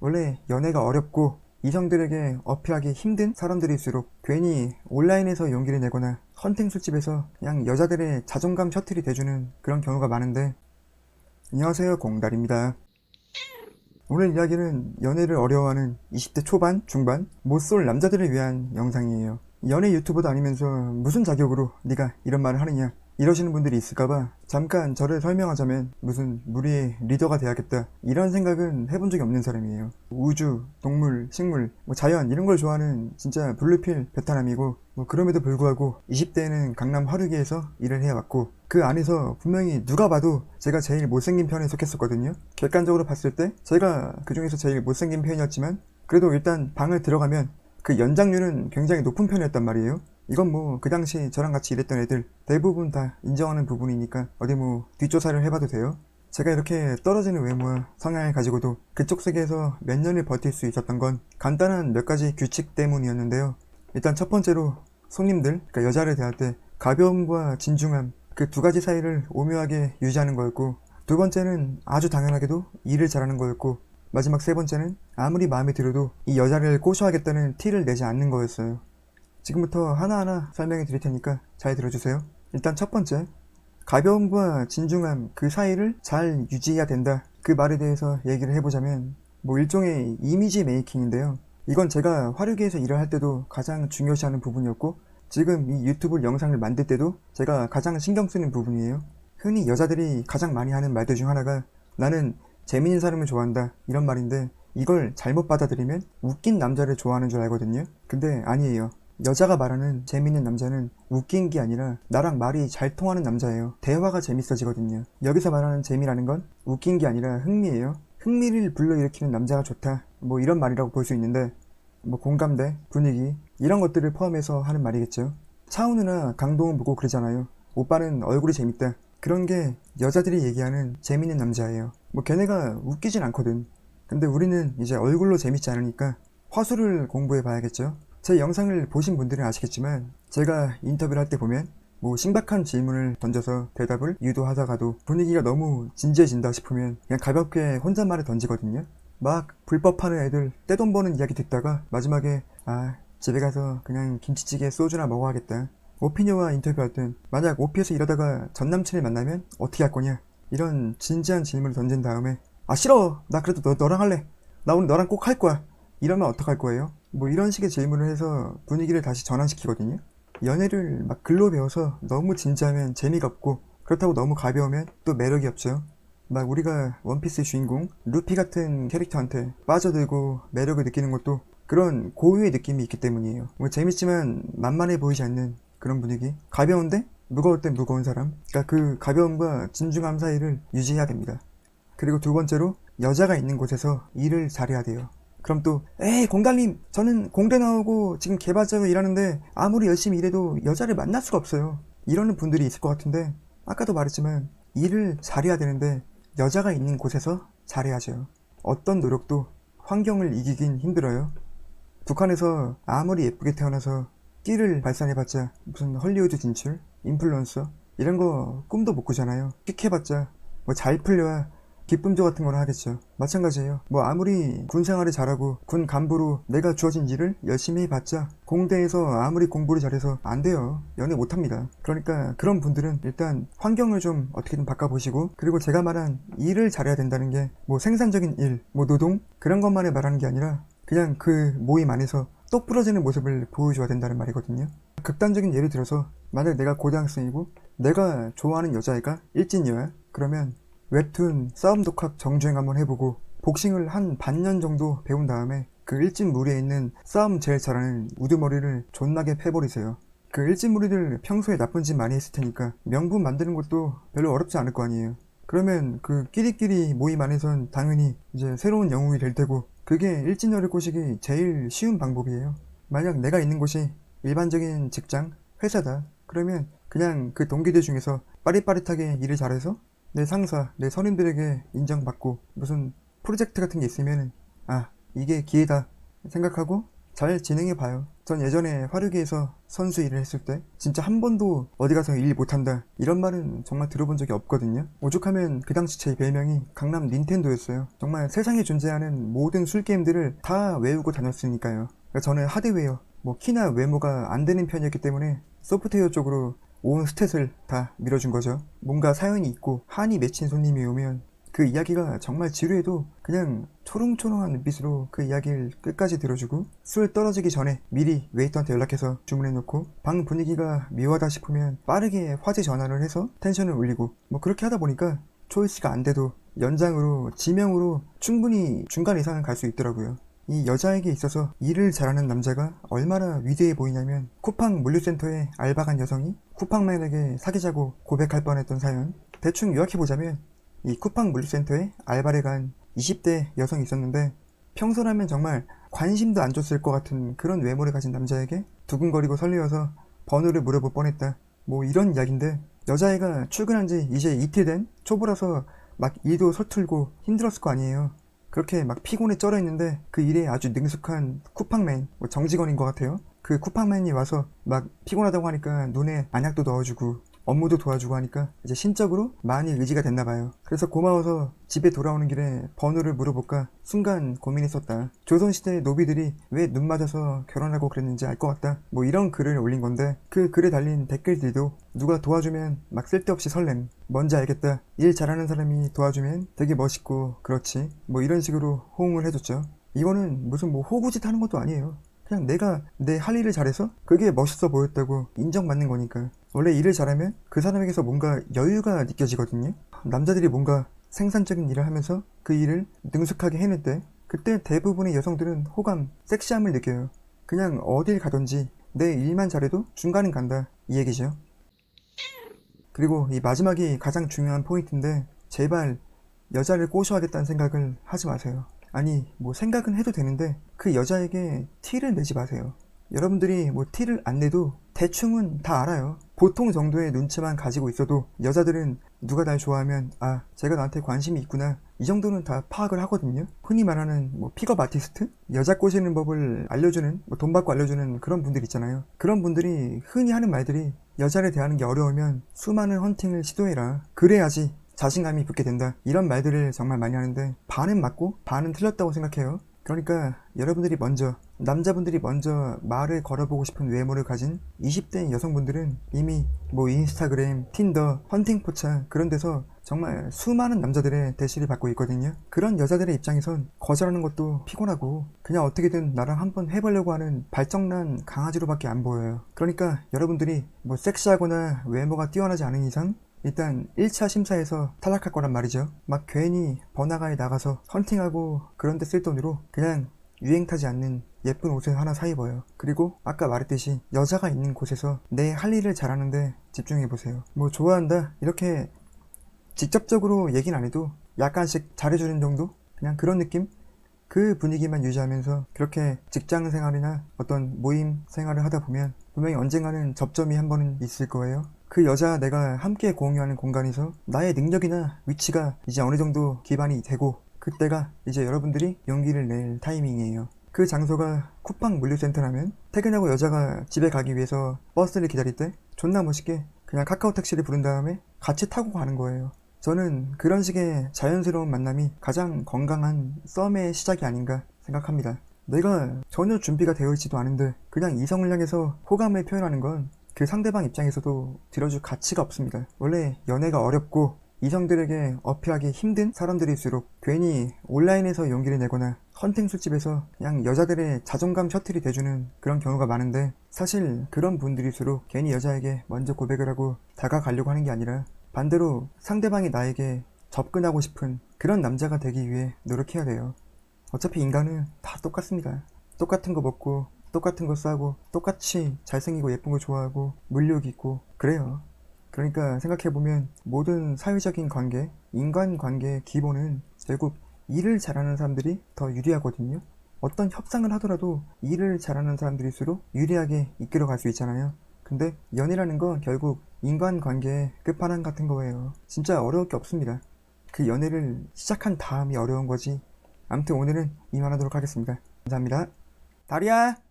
원래 연애가 어렵고 이성들에게 어필하기 힘든 사람들일수록 괜히 온라인에서 용기를 내거나 헌팅 술집에서 그냥 여자들의 자존감 셔틀이 돼주는 그런 경우가 많은데, 안녕하세요, 공달입니다. 오늘 이야기는 연애를 어려워하는 20대 초반, 중반 못 쏠 남자들을 위한 영상이에요. 연애 유튜버도 아니면서 무슨 자격으로 네가 이런 말을 하느냐 이러시는 분들이 있을까봐 잠깐 저를 설명하자면, 무슨 무리의 리더가 돼야겠다 이런 생각은 해본 적이 없는 사람이에요. 우주, 동물, 식물, 자연 이런 걸 좋아하는 진짜 블루필 베타남이고, 그럼에도 불구하고 20대에는 강남 화류계에서 일을 해왔고, 그 안에서 분명히 누가 봐도 제가 제일 못생긴 편에 속했었거든요. 객관적으로 봤을 때 제가 그 중에서 제일 못생긴 편이었지만, 그래도 일단 방을 들어가면 그 연장률은 굉장히 높은 편이었단 말이에요. 이건 그 당시 저랑 같이 일했던 애들 대부분 다 인정하는 부분이니까 어디 뒷조사를 해봐도 돼요. 제가 이렇게 떨어지는 외모와 성향을 가지고도 그쪽 세계에서 몇 년을 버틸 수 있었던 건 간단한 몇 가지 규칙 때문이었는데요. 일단 첫 번째로 손님들, 그러니까 여자를 대할 때 가벼움과 진중함, 그 두 가지 사이를 오묘하게 유지하는 거였고, 두 번째는 아주 당연하게도 일을 잘하는 거였고, 마지막 세 번째는 아무리 마음에 들어도 이 여자를 꼬셔야겠다는 티를 내지 않는 거였어요. 지금부터 하나하나 설명해 드릴 테니까 잘 들어주세요. 일단 첫 번째, 가벼움과 진중함 그 사이를 잘 유지해야 된다. 그 말에 대해서 얘기를 해보자면 일종의 이미지 메이킹인데요. 이건 제가 화류계에서 일을 할 때도 가장 중요시하는 부분이었고, 지금 이 유튜브 영상을 만들 때도 제가 가장 신경 쓰는 부분이에요. 흔히 여자들이 가장 많이 하는 말들 중 하나가 나는 재밌는 사람을 좋아한다 이런 말인데, 이걸 잘못 받아들이면 웃긴 남자를 좋아하는 줄 알거든요. 근데 아니에요. 여자가 말하는 재밌는 남자는 웃긴 게 아니라 나랑 말이 잘 통하는 남자예요. 대화가 재밌어지거든요. 여기서 말하는 재미라는 건 웃긴 게 아니라 흥미예요. 흥미를 불러일으키는 남자가 좋다, 이런 말이라고 볼 수 있는데, 공감대, 분위기 이런 것들을 포함해서 하는 말이겠죠. 차은우 누나, 강동원 보고 그러잖아요. 오빠는 얼굴이 재밌다. 그런 게 여자들이 얘기하는 재밌는 남자예요. 걔네가 웃기진 않거든. 근데 우리는 이제 얼굴로 재밌지 않으니까 화술을 공부해 봐야겠죠. 제 영상을 보신 분들은 아시겠지만, 제가 인터뷰를 할 때 보면 신박한 질문을 던져서 대답을 유도하다가도 분위기가 너무 진지해진다 싶으면 그냥 가볍게 혼잣말을 던지거든요. 막 불법하는 애들 떼돈 버는 이야기 듣다가 마지막에 집에 가서 그냥 김치찌개 소주나 먹어야겠다. 오피녀와 인터뷰할 땐 만약 오피에서 일하다가 전 남친을 만나면 어떻게 할 거냐 이런 진지한 질문을 던진 다음에 싫어, 나 그래도 너랑 할래, 나 오늘 너랑 꼭 할 거야 이러면 어떡할 거예요? 이런 식의 질문을 해서 분위기를 다시 전환시키거든요. 연애를 막 글로 배워서 너무 진지하면 재미가 없고, 그렇다고 너무 가벼우면 또 매력이 없죠. 막 우리가 원피스 주인공 루피 같은 캐릭터한테 빠져들고 매력을 느끼는 것도 그런 고유의 느낌이 있기 때문이에요. 재밌지만 만만해 보이지 않는 그런 분위기, 가벼운데 무거울 땐 무거운 사람, 그러니까 그 가벼움과 진중함 사이를 유지해야 됩니다. 그리고 두 번째로, 여자가 있는 곳에서 일을 잘해야 돼요. 그럼 또 에이 공달님, 저는 공대 나오고 지금 개발자로 일하는데 아무리 열심히 일해도 여자를 만날 수가 없어요 이러는 분들이 있을 것 같은데, 아까도 말했지만 일을 잘해야 되는데 여자가 있는 곳에서 잘해야죠. 어떤 노력도 환경을 이기긴 힘들어요. 북한에서 아무리 예쁘게 태어나서 끼를 발산해봤자 무슨 헐리우드 진출, 인플루언서 이런 거 꿈도 못 꾸잖아요. 끽 해봤자 잘 풀려야 기쁨조 같은 걸 하겠죠. 마찬가지예요. 아무리 군 생활을 잘하고 군 간부로 내가 주어진 일을 열심히 해봤자 공대에서 아무리 공부를 잘해서 안 돼요. 연애 못합니다. 그러니까 그런 분들은 일단 환경을 좀 어떻게든 바꿔보시고, 그리고 제가 말한 일을 잘해야 된다는 게 생산적인 일, 노동 그런 것만을 말하는 게 아니라 그냥 그 모임 안에서 똑 부러지는 모습을 보여줘야 된다는 말이거든요. 극단적인 예를 들어서 만약 내가 고등학생이고 내가 좋아하는 여자애가 일진이야. 그러면 웹툰 싸움 독학 정주행 한번 해보고 복싱을 한 반년 정도 배운 다음에 그 일진 무리에 있는 싸움 제일 잘하는 우두머리를 존나게 패버리세요. 그 일진 무리들 평소에 나쁜 짓 많이 했을 테니까 명분 만드는 것도 별로 어렵지 않을 거 아니에요. 그러면 그 끼리끼리 모임 안에선 당연히 이제 새로운 영웅이 될 테고, 그게 일진녀를 꼬시기 제일 쉬운 방법이에요. 만약 내가 있는 곳이 일반적인 직장, 회사다. 그러면 그냥 그 동기들 중에서 빠릿빠릿하게 일을 잘해서 내 상사, 내 선임들에게 인정받고 무슨 프로젝트 같은 게 있으면 이게 기회다 생각하고 잘 진행해봐요. 전 예전에 화류계에서 선수 일을 했을 때 진짜 한 번도 어디 가서 일 못한다 이런 말은 정말 들어본 적이 없거든요. 오죽하면 그 당시 제 별명이 강남 닌텐도였어요. 정말 세상에 존재하는 모든 술게임들을 다 외우고 다녔으니까요. 그러니까 저는 하드웨어, 뭐 키나 외모가 안 되는 편이었기 때문에 소프트웨어 쪽으로 온 스탯을 다 밀어준 거죠. 뭔가 사연이 있고 한이 맺힌 손님이 오면 그 이야기가 정말 지루해도 그냥 초롱초롱한 눈빛으로 그 이야기를 끝까지 들어주고, 술 떨어지기 전에 미리 웨이터한테 연락해서 주문해놓고, 방 분위기가 묘하다 싶으면 빠르게 화제 전환을 해서 텐션을 올리고, 뭐 그렇게 하다 보니까 초이스가 안 돼도 연장으로 지명으로 충분히 중간 이상은 갈 수 있더라고요. 이 여자에게 있어서 일을 잘하는 남자가 얼마나 위대해 보이냐면, 쿠팡 물류센터에 알바 간 여성이 쿠팡맨에게 사귀자고 고백할 뻔했던 사연. 대충 요약해보자면, 이 쿠팡 물류센터에 알바를 간 20대 여성이 있었는데, 평소라면 정말 관심도 안 줬을 것 같은 그런 외모를 가진 남자에게 두근거리고 설레어서 번호를 물어볼 뻔했다. 뭐 이런 이야기인데, 여자애가 출근한 지 이제 이틀 된 초보라서 막 일도 서툴고 힘들었을 거 아니에요. 그렇게 막 피곤에 쩔어 있는데 그 일에 아주 능숙한 쿠팡맨, 뭐 정직원인 것 같아요. 그 쿠팡맨이 와서 막 피곤하다고 하니까 눈에 안약도 넣어주고 업무도 도와주고 하니까 이제 신적으로 많이 의지가 됐나봐요. 그래서 고마워서 집에 돌아오는 길에 번호를 물어볼까 순간 고민했었다. 조선시대 노비들이 왜 눈 맞아서 결혼하고 그랬는지 알 것 같다. 뭐 이런 글을 올린 건데, 그 글에 달린 댓글들도 누가 도와주면 막 쓸데없이 설렘, 뭔지 알겠다, 일 잘하는 사람이 도와주면 되게 멋있고 그렇지, 뭐 이런 식으로 호응을 해줬죠. 이거는 무슨 뭐 호구짓 하는 것도 아니에요. 그냥 내가 내 할 일을 잘해서 그게 멋있어 보였다고 인정받는 거니까. 원래 일을 잘하면 그 사람에게서 뭔가 여유가 느껴지거든요. 남자들이 뭔가 생산적인 일을 하면서 그 일을 능숙하게 해낼 때, 그때 대부분의 여성들은 호감, 섹시함을 느껴요. 그냥 어딜 가든지 내 일만 잘해도 중간은 간다, 이 얘기죠. 그리고 이 마지막이 가장 중요한 포인트인데, 제발 여자를 꼬셔야겠다는 생각을 하지 마세요. 아니, 뭐 생각은 해도 되는데 그 여자에게 티를 내지 마세요. 여러분들이 뭐 티를 안 내도 대충은 다 알아요. 보통 정도의 눈치만 가지고 있어도 여자들은 누가 날 좋아하면, 아, 쟤가 나한테 관심이 있구나, 이 정도는 다 파악을 하거든요. 흔히 말하는 뭐 픽업 아티스트? 여자 꼬시는 법을 알려주는, 뭐 돈 받고 알려주는 그런 분들 있잖아요. 그런 분들이 흔히 하는 말들이, 여자를 대하는 게 어려우면 수많은 헌팅을 시도해라, 그래야지 자신감이 붙게 된다, 이런 말들을 정말 많이 하는데, 반은 맞고 반은 틀렸다고 생각해요. 그러니까 여러분들이 먼저, 남자분들이 먼저 말을 걸어보고 싶은 외모를 가진 20대 여성분들은 이미 뭐 인스타그램, 틴더, 헌팅 포차 그런 데서 정말 수많은 남자들의 대시를 받고 있거든요. 그런 여자들의 입장에선 거절하는 것도 피곤하고 그냥 어떻게든 나랑 한번 해보려고 하는 발정난 강아지로밖에 안 보여요. 그러니까 여러분들이 뭐 섹시하거나 외모가 뛰어나지 않은 이상 일단 1차 심사에서 탈락할 거란 말이죠. 막 괜히 번화가에 나가서 헌팅하고 그런 데 쓸 돈으로 그냥 유행 타지 않는 예쁜 옷을 하나 사 입어요. 그리고 아까 말했듯이 여자가 있는 곳에서 내 할 일을 잘하는데 집중해보세요. 뭐 좋아한다 이렇게 직접적으로 얘기는 안 해도 약간씩 잘해주는 정도? 그냥 그런 느낌? 그 분위기만 유지하면서 그렇게 직장 생활이나 어떤 모임 생활을 하다 보면 분명히 언젠가는 접점이 한 번은 있을 거예요. 그 여자 내가 함께 공유하는 공간에서 나의 능력이나 위치가 이제 어느 정도 기반이 되고, 그때가 이제 여러분들이 용기를 낼 타이밍이에요. 그 장소가 쿠팡 물류센터라면 퇴근하고 여자가 집에 가기 위해서 버스를 기다릴 때 존나 멋있게 그냥 카카오 택시를 부른 다음에 같이 타고 가는 거예요. 저는 그런 식의 자연스러운 만남이 가장 건강한 썸의 시작이 아닌가 생각합니다. 내가 전혀 준비가 되어 있지도 않은데 그냥 이성을 향해서 호감을 표현하는 건 그 상대방 입장에서도 들어줄 가치가 없습니다. 원래 연애가 어렵고 이성들에게 어필하기 힘든 사람들일수록 괜히 온라인에서 용기를 내거나 헌팅 술집에서 그냥 여자들의 자존감 셔틀이 돼주는 그런 경우가 많은데, 사실 그런 분들일수록 괜히 여자에게 먼저 고백을 하고 다가가려고 하는 게 아니라 반대로 상대방이 나에게 접근하고 싶은 그런 남자가 되기 위해 노력해야 돼요. 어차피 인간은 다 똑같습니다. 똑같은 거 먹고 똑같은 거 싸고 똑같이 잘생기고 예쁜 거 좋아하고 물욕 있고 그래요. 그러니까 생각해보면 모든 사회적인 관계, 인간관계의 기본은 결국 일을 잘하는 사람들이 더 유리하거든요. 어떤 협상을 하더라도 일을 잘하는 사람들일수록 유리하게 이끌어갈 수 있잖아요. 근데 연애라는 건 결국 인간관계의 끝판왕 같은 거예요. 진짜 어려울 게 없습니다. 그 연애를 시작한 다음이 어려운 거지. 아무튼 오늘은 이만하도록 하겠습니다. 감사합니다. 다리야!